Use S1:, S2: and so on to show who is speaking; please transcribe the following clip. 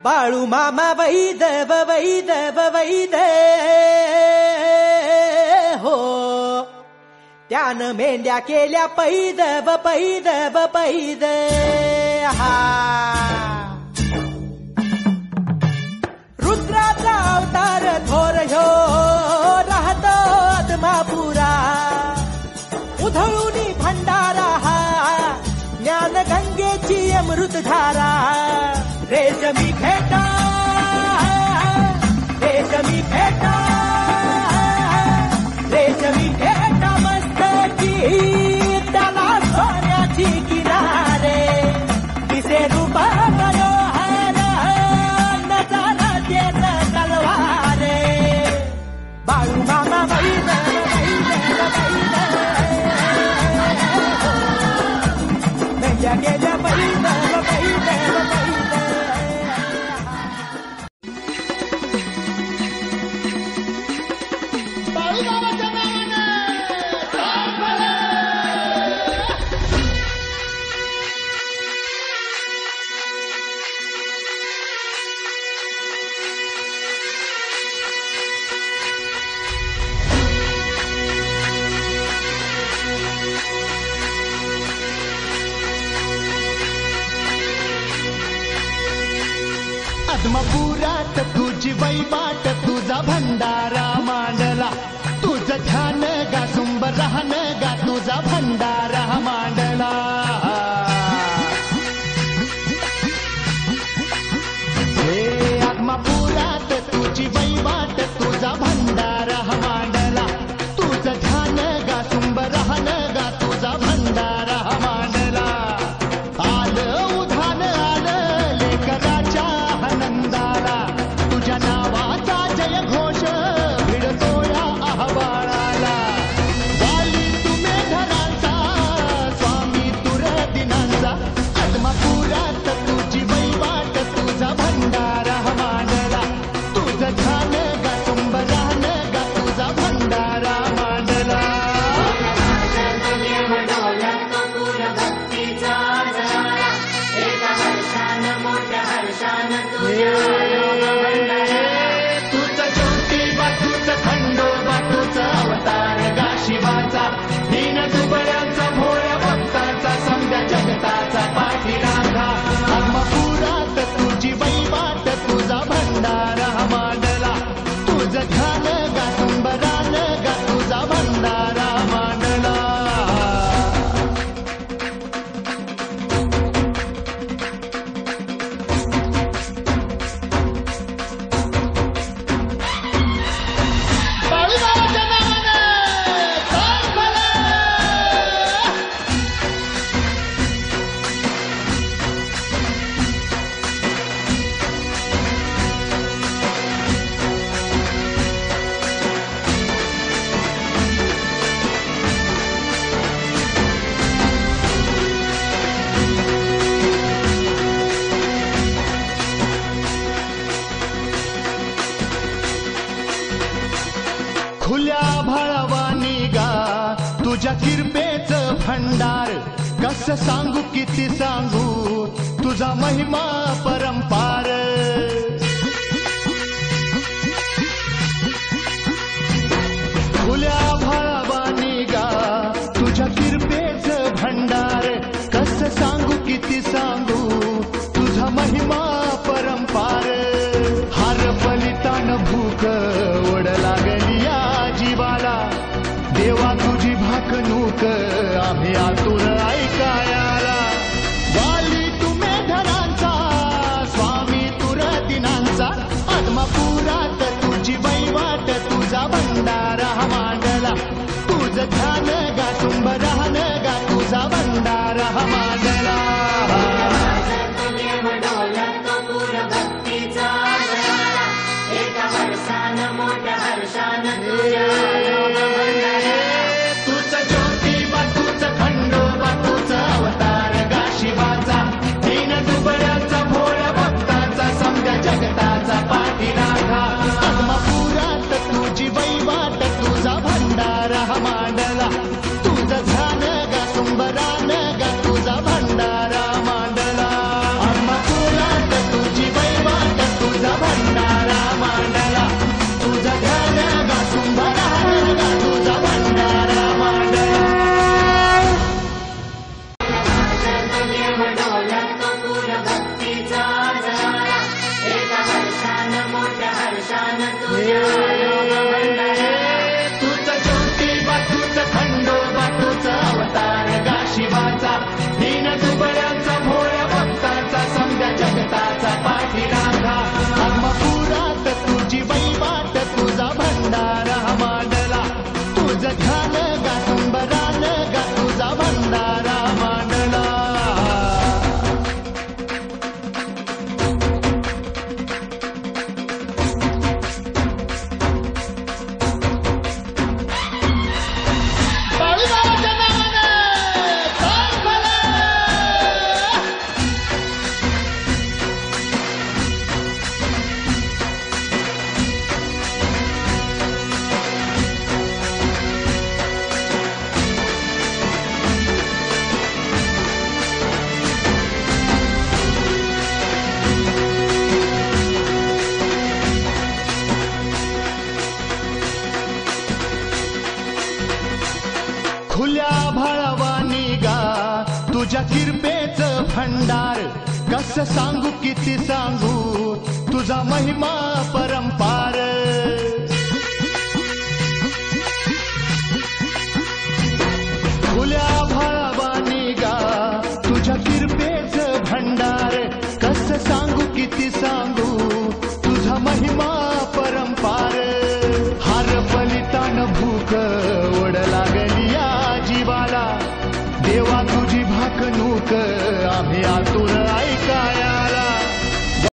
S1: बाळू मामा वैदव वैदव वैद हो, त्यानं मेंढ्या केल्या पैदव पैदव पैद. हा रुद्राचा अवतार थोर ह्यो राहतो आत्मापुरा, उधळूनी भंडारा हा ज्ञान गंगेची अमृतधारा. रेशमी फेटा रेशमी फेटा रेशमी फेटा मस्तकी, त्याला सोन्याची किनारे, दिसे रूप मनोहर नजारा तेच तलवारे. बाळू मामा वैद वैद वैद मेंढ्या गेल्या वैद वैद वैद.
S2: आत्मापुरात तुझी वैबाट तुझा भंडारा मांडला, तुझं ध्यान गा सुंब राहन गा तुझा भंडारा मांडला. हे आत्मापुरात तुझी वैबाट तुझा भंडारा मांडला, तुझं ध्यान गा सुंब राहन गा तुझा भंडारा मांडला. आलं उधान आलं लेकराच्या आनंदाला, तुझ्या नावाचा जय घोष भिडतो या आव्हानाला. वाली तुम्ही धरांचा स्वामी तुर दिनांचा, आत्मापुरात तुझी वैबाट तुझा भंडारा मांडला, तुझं ध्यान गा सुंब राहन गा तुझा भंडारा मांडला. तुझं ज्योतिबा तुझं खंडोबा तुझं अवतार गा शिवाचा, दीन दुबळ्यांचा भोळ्या भक्ताचा समद्या जगताचा पाठीराखा. आत्मापुरात तुझी वैबाट तुझा भंडारा मांडला, तुझं ध्यान गा सुंबरान गा तुझा भंडारा मांडला. खुल्या भाळवानी गा तुझ्या किरपेचं भंडार, कसं सांगू किती सांगू तुझा महिमा परंपार. खुल्या भाळवानी गा तुझ्या किरपेचं भंडार, कसं सांगू किती सांगू तुझा महिमा परंपार. हार फलितान भूक ओढ लागली या जीवाला, देवा तुझी भाकणूक आम्ही आतुर ऐकायाला. वाली तुम्ही धरांचा स्वामी तुर दिनांचा, आत्मापुरात तुझी वैवाट तुझा भंडारा मांडला, तुझं ध्यान गा सुंब राहन गा तुझा भंडारा मांडला. तुझं ज्योतिबा तुझं खंडोबा तुझं अवतार गा शिवाचा, दीन दुबळ्यांचा भोळ्या भक्ताचा समद्या जगताचा पाठीराखा. आत्मापुरात तुझी वैवाट तुझा भंडारा मांडला, तुझं तूच ज्योतिबा तूच खंडोबा तूच अवतार गा शिवाचा दीन दुबळ्यांचा भोळ्या भक्ताचा समद्या जगताचा पाठीराखा धर्मपुरात तुझी वैवाट तुझा भंडारा मांडला तुझ ध्यान गा सुंबरान गा तुझा भंडारा मांडला खुल्या भाळवानी गा तुझ्या किरपेच भंडार कस सांगू किती सांगू तुझा महिमा परंपार खुल्या भाळवानी गा तुझ्या किरपेच भंडार कस सांगू किती सांगू